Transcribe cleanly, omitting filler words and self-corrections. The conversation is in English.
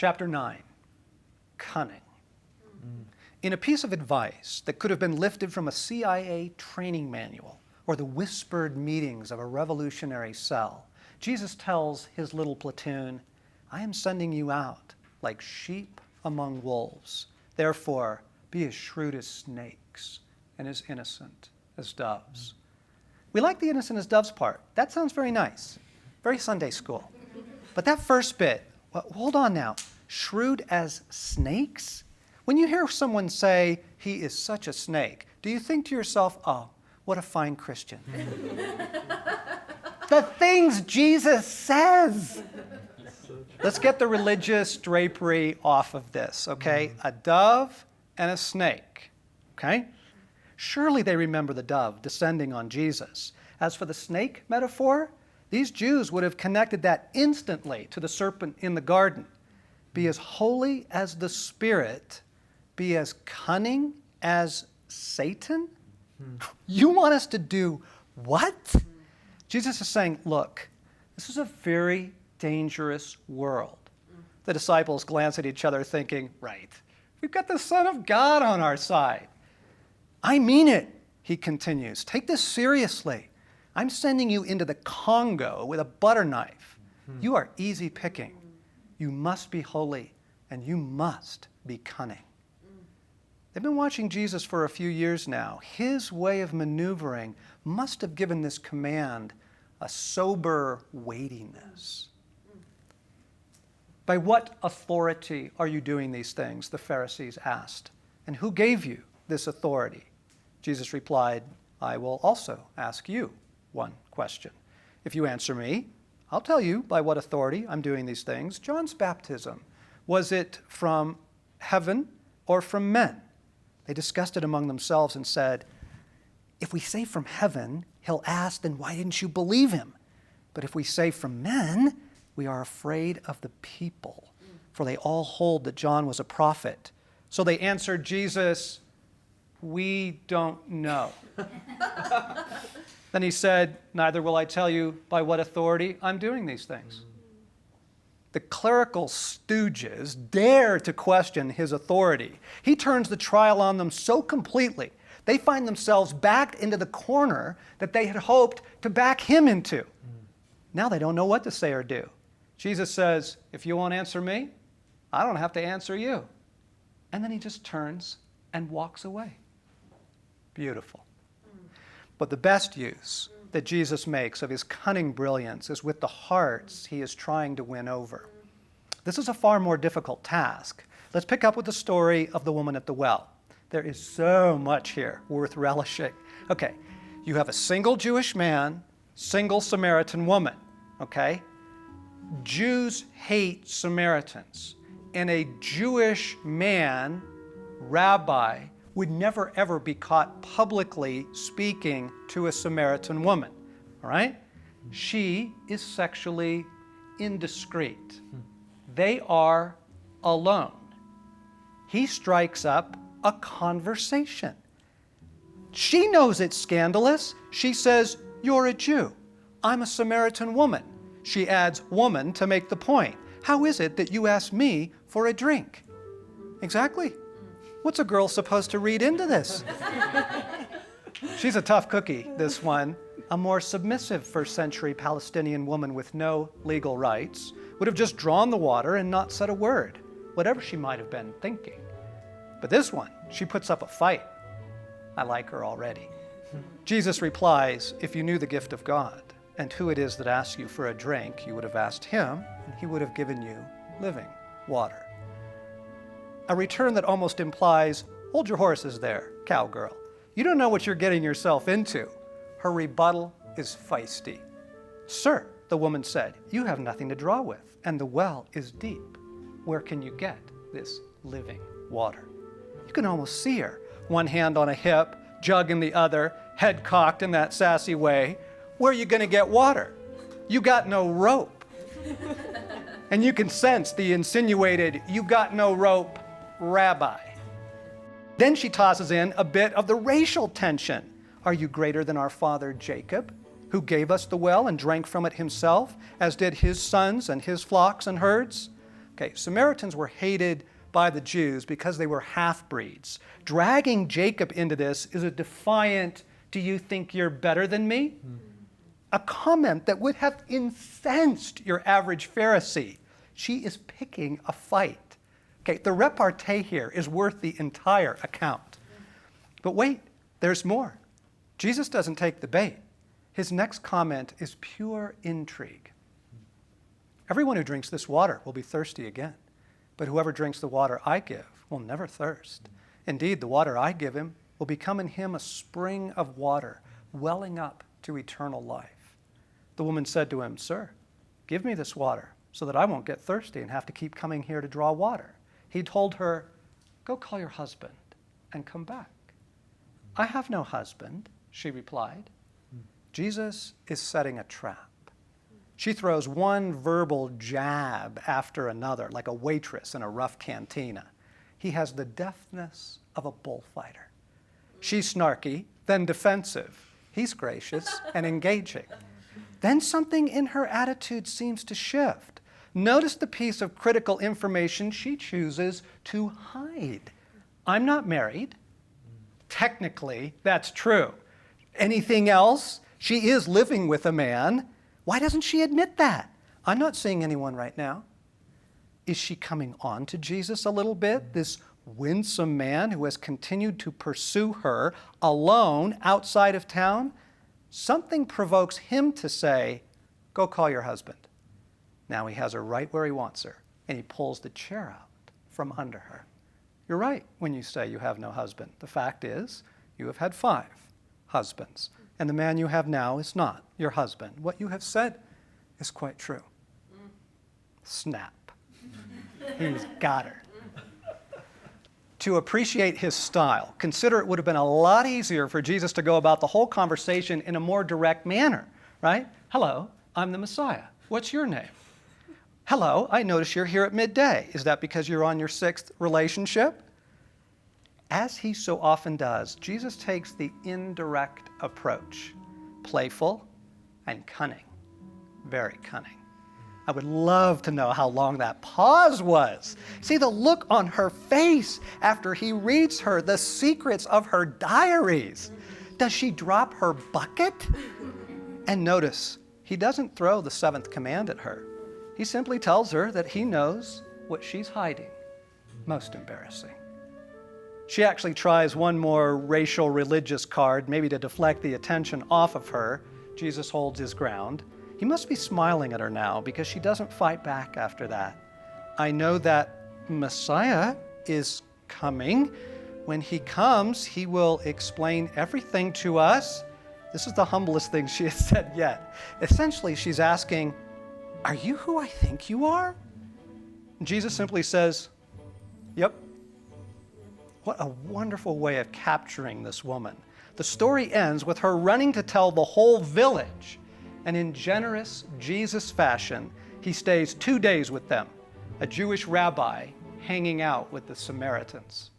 Chapter 9, Cunning. In a piece of advice that could have been lifted from a CIA training manual or the whispered meetings of a revolutionary cell, Jesus tells his little platoon, I am sending you out like sheep among wolves. Therefore, be as shrewd as snakes and as innocent as doves. We like the innocent as doves part. That sounds very nice, very Sunday school. But that first bit, well, hold on now, shrewd as snakes? When you hear someone say, he is such a snake, do you think to yourself, oh, what a fine Christian? The things Jesus says. Let's get the religious drapery off of this, okay? A dove and a snake, okay? Surely they remember the dove descending on Jesus. As for the snake metaphor, these Jews would have connected that instantly to the serpent in the garden. Be as holy as the Spirit, be as cunning as Satan? You want us to do what? Jesus is saying, look, this is a very dangerous world. The disciples glance at each other thinking, right, we've got the Son of God on our side. I mean it, he continues. Take this seriously. I'm sending you into the Congo with a butter knife. You are easy picking. You must be holy, and you must be cunning. They've been watching Jesus for a few years now. His way of maneuvering must have given this command a sober weightiness. By what authority are you doing these things? The Pharisees asked. And who gave you this authority? Jesus replied, I will also ask you one question. If you answer me, I'll tell you by what authority I'm doing these things. John's baptism, was it from heaven or from men? They discussed it among themselves and said, if we say from heaven, he'll ask, then why didn't you believe him? But if we say from men, we are afraid of the people, for they all hold that John was a prophet. So they answered Jesus, we don't know. Then he said, neither will I tell you by what authority I'm doing these things. The clerical stooges dare to question his authority. He turns the trial on them so completely, they find themselves backed into the corner that they had hoped to back him into. Now they don't know what to say or do. Jesus says, if you won't answer me, I don't have to answer you. And then he just turns and walks away. Beautiful. But the best use that Jesus makes of his cunning brilliance is with the hearts he is trying to win over. This is a far more difficult task. Let's pick up with the story of the woman at the well. There is so much here worth relishing. Okay, you have a single Jewish man, single Samaritan woman, okay? Jews hate Samaritans, and a Jewish man, rabbi, would never ever be caught publicly speaking to a Samaritan woman, all right? She is sexually indiscreet. They are alone. He strikes up a conversation. She knows it's scandalous. She says, you're a Jew. I'm a Samaritan woman. She adds woman to make the point. How is it that you ask me for a drink? Exactly. What's a girl supposed to read into this? She's a tough cookie, this one. A more submissive first-century Palestinian woman with no legal rights would have just drawn the water and not said a word, whatever she might have been thinking. But this one, she puts up a fight. I like her already. Jesus replies, if you knew the gift of God and who it is that asks you for a drink, you would have asked him, and he would have given you living water. A return that almost implies, hold your horses there, cowgirl. You don't know what you're getting yourself into. Her rebuttal is feisty. Sir, the woman said, you have nothing to draw with, and the well is deep. Where can you get this living water? You can almost see her, one hand on a hip, jug in the other, head cocked in that sassy way. Where are you going to get water? You got no rope. And you can sense the insinuated, you got no rope, rabbi. Then she tosses in a bit of the racial tension. Are you greater than our father Jacob, who gave us the well and drank from it himself, as did his sons and his flocks and herds? Okay, Samaritans were hated by the Jews because they were half-breeds. Dragging Jacob into this is a defiant, do you think you're better than me? A comment that would have incensed your average Pharisee. She is picking a fight. Okay, the repartee here is worth the entire account. But wait, there's more. Jesus doesn't take the bait. His next comment is pure intrigue. Everyone who drinks this water will be thirsty again, but whoever drinks the water I give will never thirst. Indeed, the water I give him will become in him a spring of water, welling up to eternal life. The woman said to him, "Sir, give me this water so that I won't get thirsty and have to keep coming here to draw water." He told her, "Go call your husband and come back." "I have no husband," she replied. Jesus is setting a trap. She throws one verbal jab after another, like a waitress in a rough cantina. He has the deftness of a bullfighter. She's snarky, then defensive. He's gracious and engaging. Then something in her attitude seems to shift. Notice the piece of critical information she chooses to hide. "I'm not married." Technically, that's true. Anything else? She is living with a man. Why doesn't she admit that? "I'm not seeing anyone right now." Is she coming on to Jesus a little bit? This winsome man who has continued to pursue her alone outside of town? Something provokes him to say, "Go call your husband." Now he has her right where he wants her, and he pulls the chair out from under her. You're right when you say you have no husband. The fact is, you have had 5 husbands, and the man you have now is not your husband. What you have said is quite true. Snap. He's got her. To appreciate his style, consider it would have been a lot easier for Jesus to go about the whole conversation in a more direct manner, right? "Hello, I'm the Messiah. What's your name?" "Hello, I notice you're here at midday. Is that because you're on your 6th relationship?" As he so often does, Jesus takes the indirect approach, playful and cunning, very cunning. I would love to know how long that pause was. See the look on her face after he reads her the secrets of her diaries. Does she drop her bucket? And notice, he doesn't throw the 7th command at her. He simply tells her that he knows what she's hiding. Most embarrassing. She actually tries one more racial religious card, maybe to deflect the attention off of her. Jesus holds his ground. He must be smiling at her now because she doesn't fight back after that. "I know that Messiah is coming. When he comes, he will explain everything to us." This is the humblest thing she has said yet. Essentially, she's asking, "Are you who I think you are?" And Jesus simply says, "Yep." What a wonderful way of capturing this woman. The story ends with her running to tell the whole village. And in generous Jesus fashion, he stays 2 days with them, a Jewish rabbi hanging out with the Samaritans.